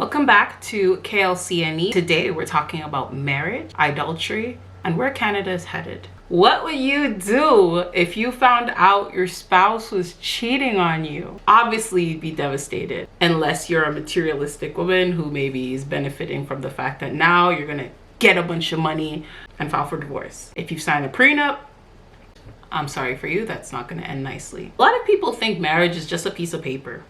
Welcome back to KLCNE. Today we're talking about marriage, adultery, and where Canada is headed. What would you do if you found out your spouse was cheating on you? Obviously, you'd be devastated, unless you're a materialistic woman who maybe is benefiting from the fact that now you're gonna get a bunch of money and file for divorce. If you sign a prenup, I'm sorry for you, that's not gonna end nicely. A lot of people think marriage is just a piece of paper.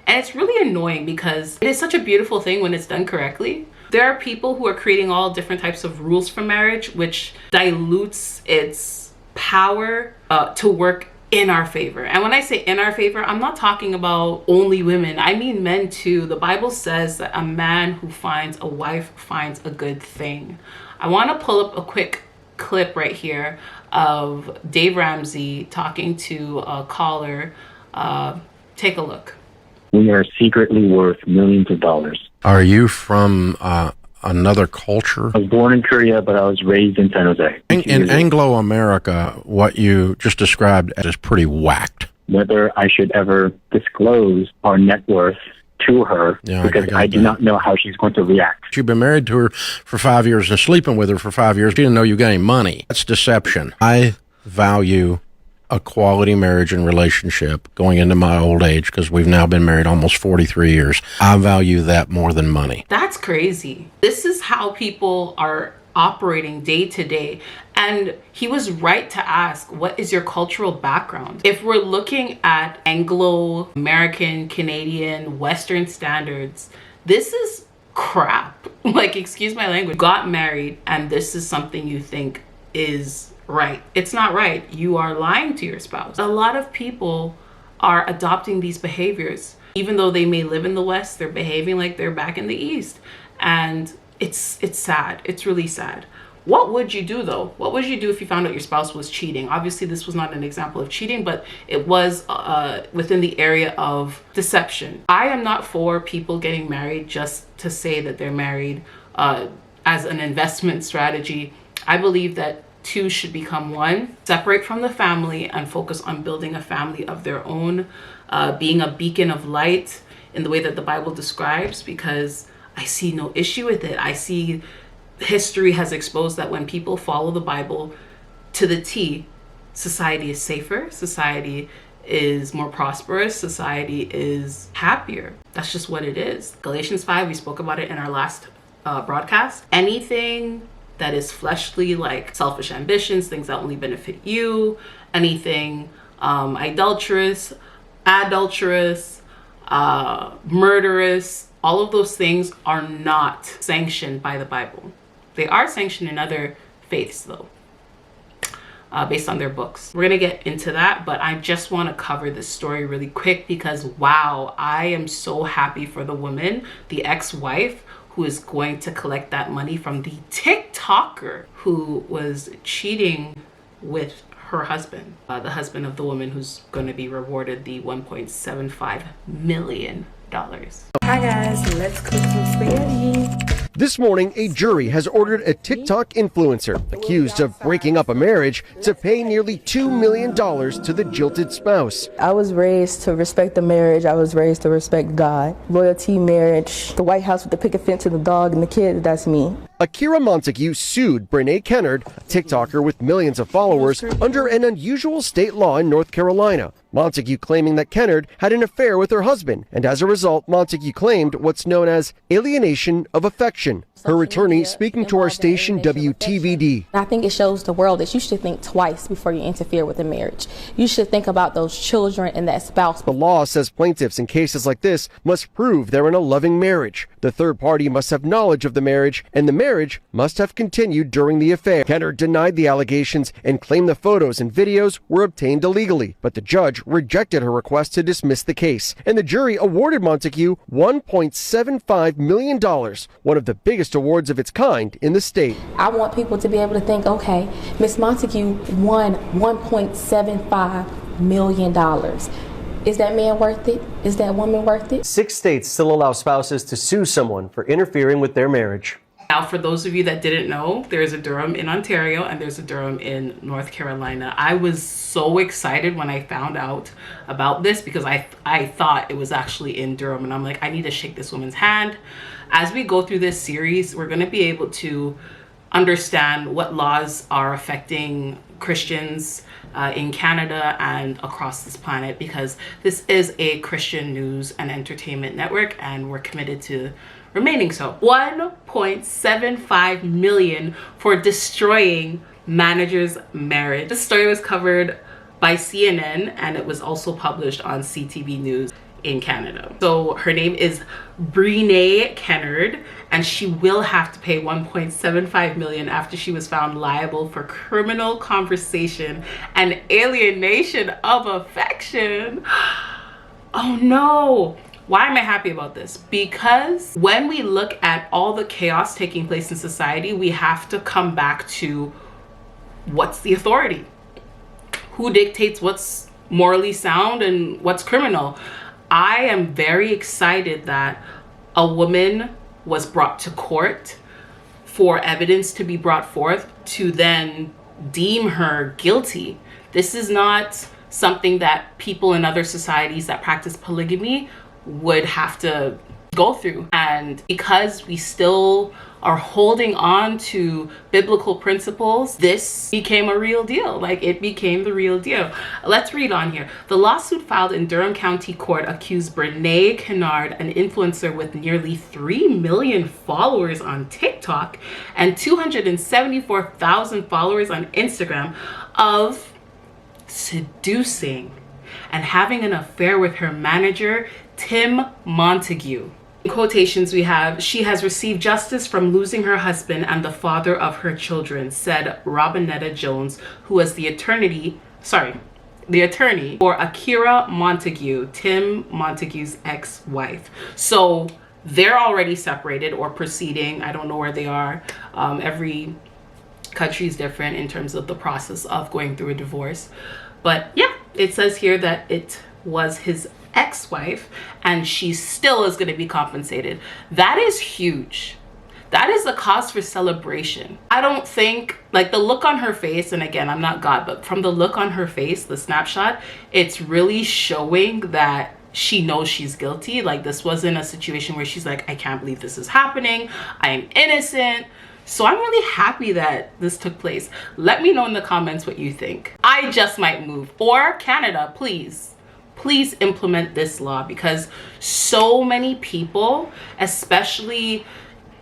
And it's really annoying because it is such a beautiful thing when it's done correctly. There are people who are creating all different types of rules for marriage, which dilutes its power to work in our favor. And when I say in our favor, I'm not talking about only women. I mean men too. The Bible says that a man who finds a wife finds a good thing. I want to pull up a quick clip right here of Dave Ramsey talking to a caller. Take a look. We are secretly worth millions of dollars. Are you from another culture? I was born in Korea, but I was raised in San Jose. In Anglo-America, what you just described is pretty whacked. Whether I should ever disclose our net worth to her, because I do not know how she's going to react. You've been married to her for 5 years and sleeping with her for 5 years. She didn't know you got any money. That's deception. I value a quality marriage and relationship going into my old age, because we've now been married almost 43 years. I value that more than money. That's crazy. This is how people are operating day to day. And he was right to ask, what is your cultural background? If we're looking at Anglo-American, Canadian, Western standards, this is crap. Like, excuse my language. Got married and this is something you think is right. It's not right. You are lying to your spouse. A lot of people are adopting these behaviors. Even though they may live in the West, they're behaving like they're back in the East. And it's sad. It's really sad. What would you do though? What would you do if you found out your spouse was cheating? Obviously, this was not an example of cheating, but it was within the area of deception. I am not for people getting married just to say that they're married as an investment strategy. I believe that two should become one, separate from the family and focus on building a family of their own, being a beacon of light in the way that the Bible describes, because I see no issue with it. I see history has exposed that when people follow the Bible to the T, society is safer, society is more prosperous, society is happier. That's just what it is. Galatians 5, we spoke about it in our last broadcast. Anything that is fleshly, like selfish ambitions, things that only benefit you, anything adulterous, murderous, all of those things are not sanctioned by the Bible. They are sanctioned in other faiths though, based on their books. We're gonna get into that, but I just want to cover this story really quick because wow, I am so happy for the woman, the ex-wife, who is going to collect that money from the TikToker who was cheating with her husband, the husband of the woman who's going to be rewarded the $1.75 million. Hi guys, let's cook some spaghetti. This morning, a jury has ordered a TikTok influencer accused of breaking up a marriage to pay nearly $2 million to the jilted spouse. I was raised to respect the marriage. I was raised to respect God. Loyalty, marriage, the White House with the picket fence and the dog and the kid, that's me. Akira Montague sued Brene Kennard, a TikToker with millions of followers, under an unusual state law in North Carolina. Montague claiming that Kennard had an affair with her husband, and as a result, Montague claimed what's known as alienation of affection. Her attorney speaking to our station WTVD. I think it shows the world that you should think twice before you interfere with a marriage. You should think about those children and that spouse. The law says plaintiffs in cases like this must prove they're in a loving marriage. The third party must have knowledge of the marriage, and the marriage must have continued during the affair. Kennard denied the allegations and claimed the photos and videos were obtained illegally, but the judge rejected her request to dismiss the case, and the jury awarded Montague $1.75 million, one of the biggest awards of its kind in the state. I want people to be able to think, okay, Miss Montague won $1.75 million. Is that man worth it? Is that woman worth it? 6 states still allow spouses to sue someone for interfering with their marriage. Now, for those of you that didn't know, there's a Durham in Ontario and there's a Durham in North Carolina. I was so excited when I found out about this because I thought it was actually in Durham, and I'm like, I need to shake this woman's hand. As we go through this series, we're going to be able to understand what laws are affecting Christians in Canada and across this planet, because this is a Christian news and entertainment network and we're committed to remaining so. 1.75 million for destroying manager's marriage. This story was covered by CNN and it was also published on CTV News in Canada. So her name is Brene Kennard, and she will have to pay 1.75 million after she was found liable for criminal conversation and alienation of affection. Oh no. Why am I happy about this? Because when we look at all the chaos taking place in society, we have to come back to what's the authority? Who dictates what's morally sound and what's criminal? I am very excited that a woman was brought to court for evidence to be brought forth to then deem her guilty. This is not something that people in other societies that practice polygamy would have to go through. And because we still are holding on to biblical principles, this became a real deal. Like, it became the real deal. Let's read on here. The lawsuit filed in Durham County Court accused Brene Kennard, an influencer with nearly 3 million followers on TikTok and 274,000 followers on Instagram, of seducing and having an affair with her manager, Tim Montague. In quotations we have, "She has received justice from losing her husband and the father of her children," said Robinetta Jones, who was the attorney for Akira Montague, Tim Montague's ex-wife. So they're already separated or proceeding. I don't know where they are. Every country is different in terms of the process of going through a divorce. But yeah, it says here that it was his ex-wife and she still is going to be compensated. That is huge. That is a cause for celebration. I don't think, like, the look on her face, and again, I'm not God, but from the look on her face, the snapshot, it's really showing that she knows she's guilty. Like, this wasn't a situation where she's like, I can't believe this is happening, I'm innocent. So I'm really happy that this took place. Let me know in the comments what you think. I just might move. Or Canada, please implement this law, because so many people, especially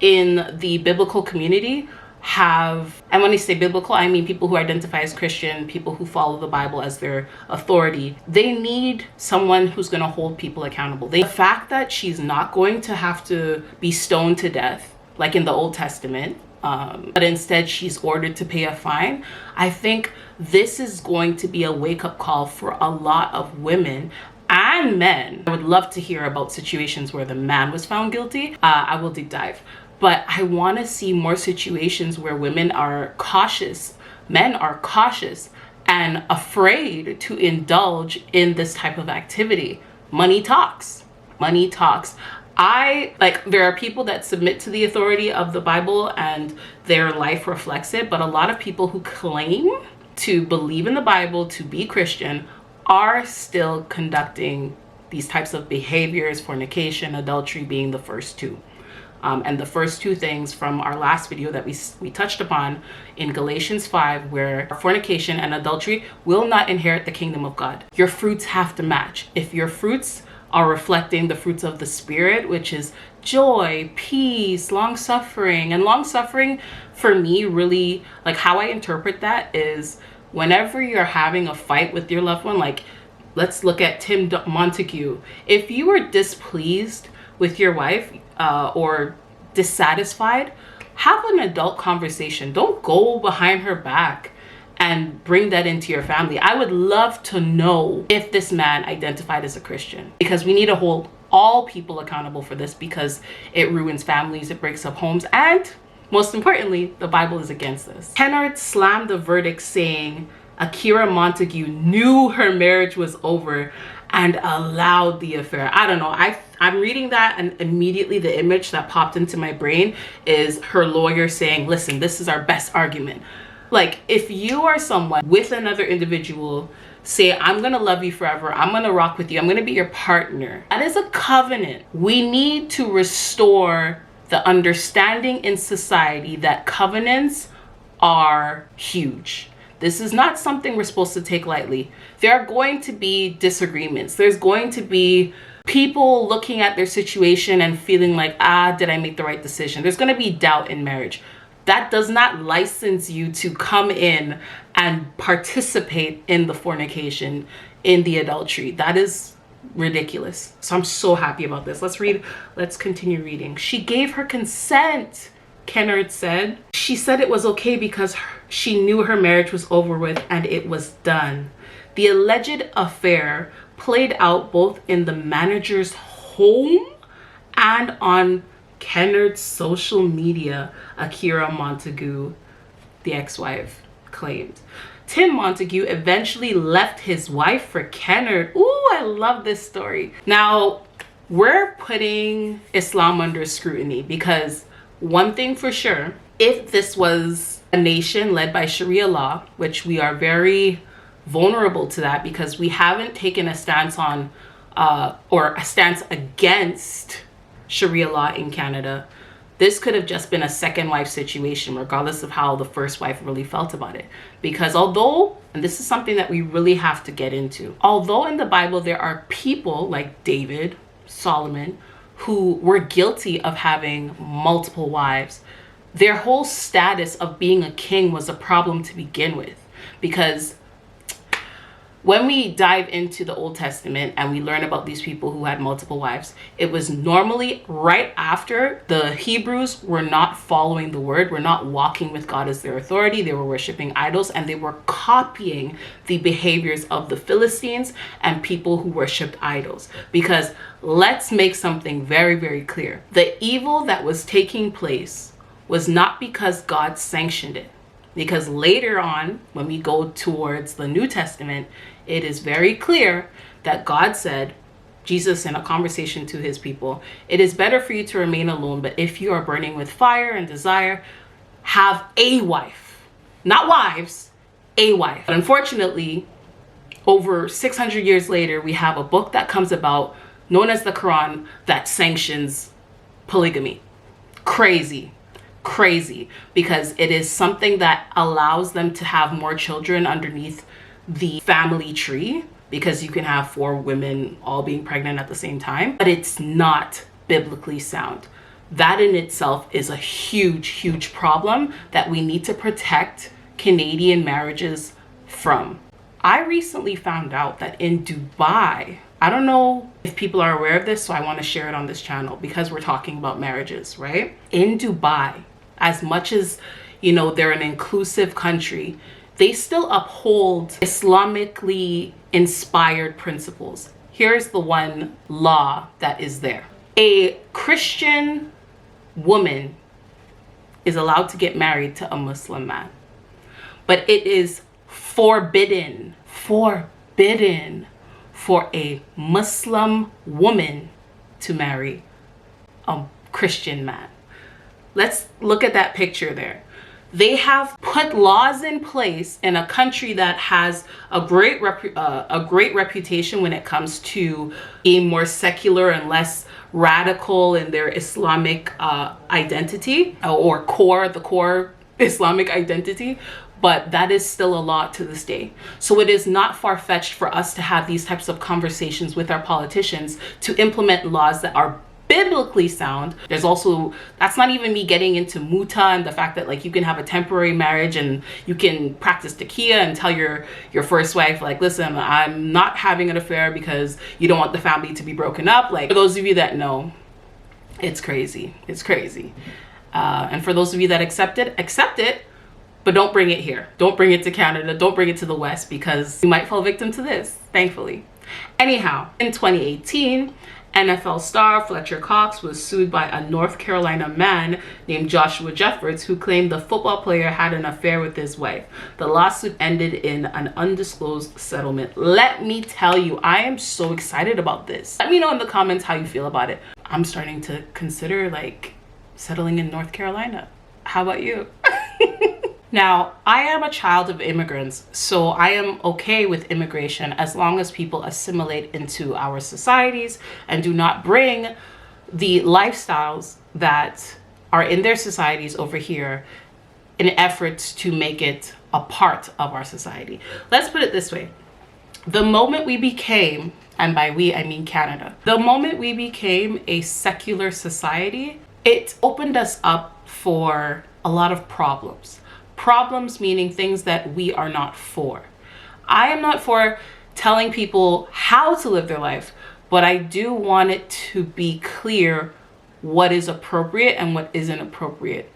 in the biblical community, have, and when I say biblical, I mean people who identify as Christian, people who follow the Bible as their authority. They need someone who's going to hold people accountable. The fact that she's not going to have to be stoned to death like in the Old Testament, but instead she's ordered to pay a fine, I think this is going to be a wake-up call for a lot of women and men. I would love to hear about situations where the man was found guilty. I will deep dive. But I want to see more situations where women are cautious, men are cautious and afraid to indulge in this type of activity. Money talks. Money talks. There are people that submit to the authority of the Bible and their life reflects it, but a lot of people who claim to believe in the Bible, to be Christian, are still conducting these types of behaviors, fornication, adultery being the first two. And the first two things from our last video that we touched upon in Galatians 5, where fornication and adultery will not inherit the kingdom of God. Your fruits have to match. If your fruits are reflecting the fruits of the Spirit, which is joy, peace, long-suffering. And long-suffering, for me, really, like, how I interpret that is whenever you're having a fight with your loved one, like, let's look at Tim Montague. If you are displeased with your wife or dissatisfied, have an adult conversation. Don't go behind her back and bring that into your family. I would love to know if this man identified as a Christian, because we need to hold all people accountable for this, because it ruins families, it breaks up homes, and most importantly, the Bible is against this. Kennard slammed the verdict, saying Akira Montague knew her marriage was over and allowed the affair. I don't know. I'm reading that, and immediately the image that popped into my brain is her lawyer saying, listen, this is our best argument. Like, if you are someone with another individual, say, I'm gonna love you forever, I'm gonna rock with you, I'm gonna be your partner, that is a covenant. We need to restore the understanding in society that covenants are huge. This is not something we're supposed to take lightly. There are going to be disagreements. There's going to be people looking at their situation and feeling like, did I make the right decision? There's going to be doubt in marriage. That does not license you to come in and participate in the fornication, in the adultery. That is ridiculous. So I'm so happy about this. Let's continue reading. She gave her consent, Kennard said. She said it was okay because she knew her marriage was over with and it was done. The alleged affair played out both in the manager's home and on Kennard's social media, Akira Montague, the ex-wife, claimed. Tim Montague eventually left his wife for Kennard. Ooh, I love this story. Now, we're putting Islam under scrutiny because one thing for sure, if this was a nation led by Sharia law, which we are very vulnerable to that because we haven't taken a stance on or a stance against Sharia law in Canada, this could have just been a second wife situation, regardless of how the first wife really felt about it. Because although, and this is something that we really have to get into, although in the Bible there are people like David, Solomon, who were guilty of having multiple wives, their whole status of being a king was a problem to begin with. Because when we dive into the Old Testament and we learn about these people who had multiple wives, it was normally right after the Hebrews were not following the word, were not walking with God as their authority. They were worshiping idols and they were copying the behaviors of the Philistines and people who worshiped idols. Because let's make something very, very clear. The evil that was taking place was not because God sanctioned it. Because later on, when we go towards the New Testament, it is very clear that God said, Jesus in a conversation to his people, it is better for you to remain alone, but if you are burning with fire and desire, have a wife. Not wives, a wife. But unfortunately, over 600 years later, we have a book that comes about, known as the Quran, that sanctions polygamy. Crazy. Because it is something that allows them to have more children underneath the family tree, because you can have 4 women all being pregnant at the same time, but it's not biblically sound. That in itself is a huge problem that we need to protect Canadian marriages from. I recently found out that in Dubai, I don't know if people are aware of this, so I want to share it on this channel because we're talking about marriages, right? In Dubai, as much as, you know, they're an inclusive country, they still uphold Islamically inspired principles. Here's the one law that is there. A Christian woman is allowed to get married to a Muslim man, but it is forbidden for a Muslim woman to marry a Christian man. Let's look at that picture there. They have put laws in place in a country that has a great reputation when it comes to being more secular and less radical in their Islamic identity, or the core Islamic identity. But that is still a law to this day. So it is not far-fetched for us to have these types of conversations with our politicians to implement laws that are biblically sound. There's also, that's not even me getting into muta and the fact that like you can have a temporary marriage and you can practice taqiyya and tell your first wife, like, listen, I'm not having an affair because you don't want the family to be broken up. Like, for those of you that know, it's crazy. And for those of you that accept it, but don't bring it here. Don't bring it to Canada. Don't bring it to the West, because you might fall victim to this, thankfully. Anyhow, in 2018, NFL star Fletcher Cox was sued by a North Carolina man named Joshua Jeffords, who claimed the football player had an affair with his wife. The lawsuit ended in an undisclosed settlement. Let me tell you, I am so excited about this. Let me know in the comments how you feel about it. I'm starting to consider like settling in North Carolina. How about you? Now, I am a child of immigrants, so I am okay with immigration as long as people assimilate into our societies and do not bring the lifestyles that are in their societies over here in efforts to make it a part of our society. Let's put it this way. The moment we became, and by we I mean Canada, the moment we became a secular society, it opened us up for a lot of problems. Problems meaning things that we are not for. I am not for telling people how to live their life, but I do want it to be clear what is appropriate and what isn't appropriate.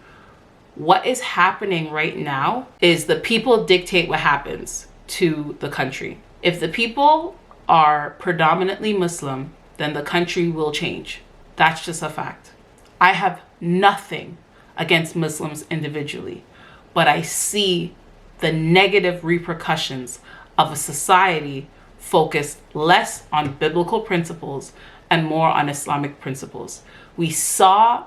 What is happening right now is the people dictate what happens to the country. If the people are predominantly Muslim, then the country will change. That's just a fact. I have nothing against Muslims individually, but I see the negative repercussions of a society focused less on biblical principles and more on Islamic principles. We saw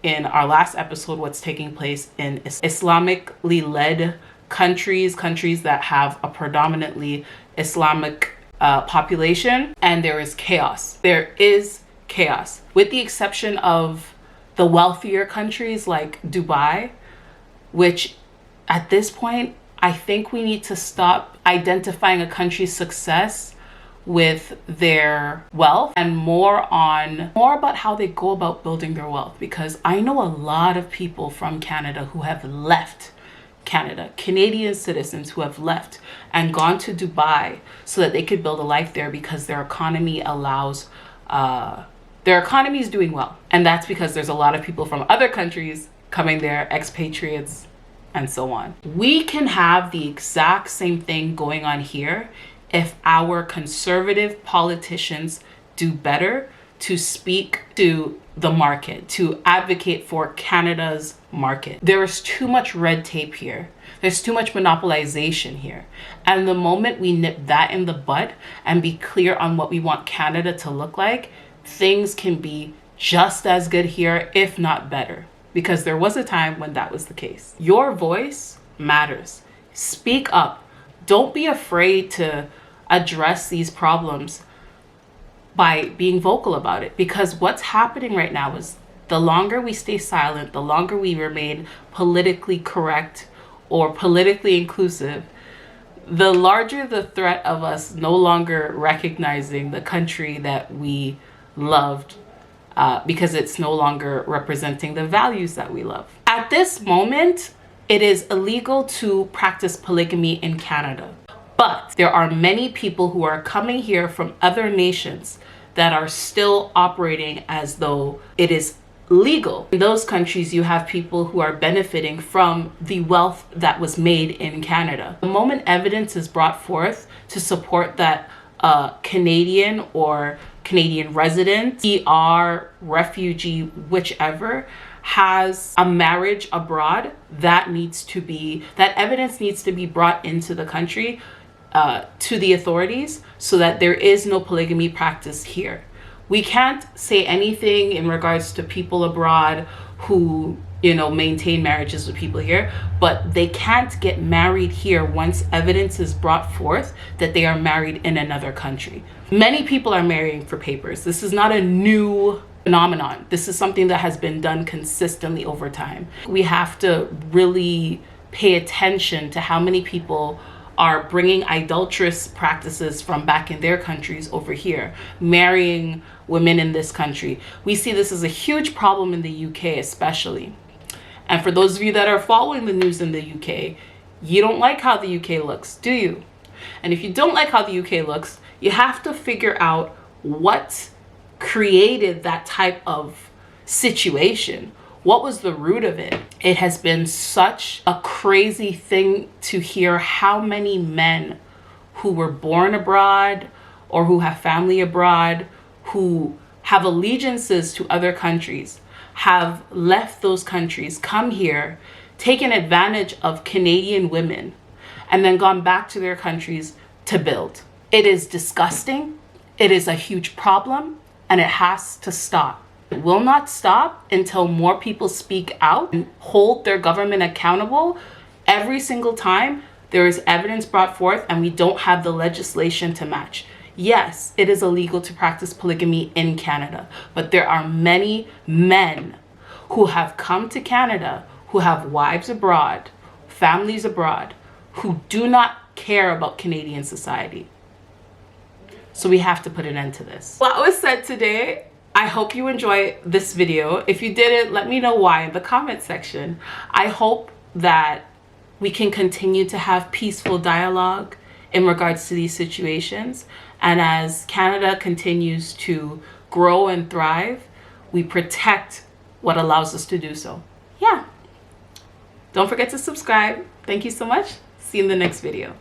in our last episode what's taking place in Islamically led countries that have a predominantly Islamic population, and there is chaos. There is chaos. With the exception of the wealthier countries like Dubai, which at this point, I think we need to stop identifying a country's success with their wealth and more about how they go about building their wealth. Because I know a lot of people from Canada who have left Canada, Canadian citizens who have left and gone to Dubai so that they could build a life there because their economy is doing well. And that's because there's a lot of people from other countries coming there, expatriates, and so on. We can have the exact same thing going on here if our conservative politicians do better to speak to the market, to advocate for Canada's market. There is too much red tape here. There's too much monopolization here. And the moment we nip that in the bud and be clear on what we want Canada to look like, things can be just as good here, if not better. Because there was a time when that was the case. Your voice matters. Speak up. Don't be afraid to address these problems by being vocal about it. Because what's happening right now is the longer we stay silent, the longer we remain politically correct or politically inclusive, the larger the threat of us no longer recognizing the country that we loved, because it's no longer representing the values that we love. At this moment, it is illegal to practice polygamy in Canada. But there are many people who are coming here from other nations that are still operating as though it is legal. In those countries, you have people who are benefiting from the wealth that was made in Canada. The moment evidence is brought forth to support that Canadian or Canadian resident, PR, refugee, whichever, has a marriage abroad, that evidence needs to be brought into the country to the authorities so that there is no polygamy practice here. We can't say anything in regards to people abroad who, maintain marriages with people here, but they can't get married here once evidence is brought forth that they are married in another country. Many people are marrying for papers. This is not a new phenomenon. This is something that has been done consistently over time. We have to really pay attention to how many people are bringing idolatrous practices from back in their countries over here, marrying women in this country. We see this as a huge problem in the UK especially. And for those of you that are following the news in the UK, you don't like how the UK looks, do you? And if you don't like how the UK looks, you have to figure out what created that type of situation. What was the root of it? It has been such a crazy thing to hear how many men who were born abroad or who have family abroad, who have allegiances to other countries, have left those countries, come here, taken advantage of Canadian women, and then gone back to their countries to build. It is disgusting. It is a huge problem, and it has to stop. It will not stop until more people speak out and hold their government accountable. Every single time there is evidence brought forth and we don't have the legislation to match. Yes, it is illegal to practice polygamy in Canada, but there are many men who have come to Canada, who have wives abroad, families abroad, who do not care about Canadian society. So we have to put an end to this. What was said today, I hope you enjoy this video. If you didn't, let me know why in the comment section. I hope that we can continue to have peaceful dialogue in regards to these situations. And as Canada continues to grow and thrive, we protect what allows us to do so. Yeah. Don't forget to subscribe. Thank you so much. See you in the next video.